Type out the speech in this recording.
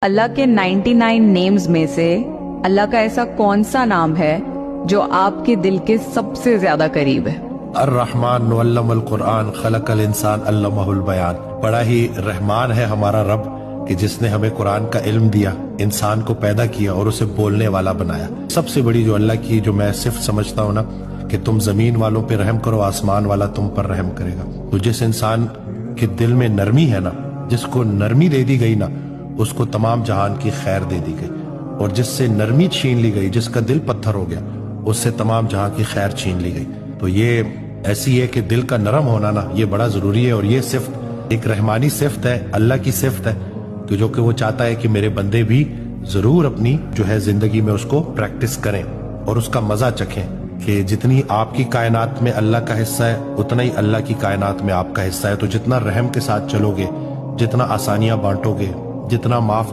اللہ کے 99 نیمز میں سے اللہ کا ایسا کون سا نام ہے جو آپ کے دل کے سب سے زیادہ قریب ہے؟ الرحمن علم القرآن خلق الانسان علمہ البیان۔ بڑا ہی رحمان ہے ہمارا رب کہ جس نے ہمیں قرآن کا علم دیا، انسان کو پیدا کیا اور اسے بولنے والا بنایا۔ سب سے بڑی جو اللہ کی جو میں صفت سمجھتا ہوں نا کہ تم زمین والوں پہ رحم کرو، آسمان والا تم پر رحم کرے گا۔ تو جس انسان کے دل میں نرمی ہے نا، جس کو نرمی دے دی گئی نا، اس کو تمام جہان کی خیر دے دی گئی، اور جس سے نرمی چھین لی گئی، جس کا دل پتھر ہو گیا، اس سے تمام جہاں کی خیر چھین لی گئی۔ تو یہ ایسی ہے کہ دل کا نرم ہونا نا یہ بڑا ضروری ہے، اور یہ صفت ایک رحمانی صفت ہے، اللہ کی صفت ہے کہ جو کہ وہ چاہتا ہے کہ میرے بندے بھی ضرور اپنی جو ہے زندگی میں اس کو پریکٹس کریں اور اس کا مزہ چکھیں کہ جتنی آپ کی کائنات میں اللہ کا حصہ ہے اتنا ہی اللہ کی کائنات میں آپ کا حصہ ہے۔ تو جتنا رحم کے ساتھ چلو گے، جتنا آسانیاں بانٹو گے، جتنا معاف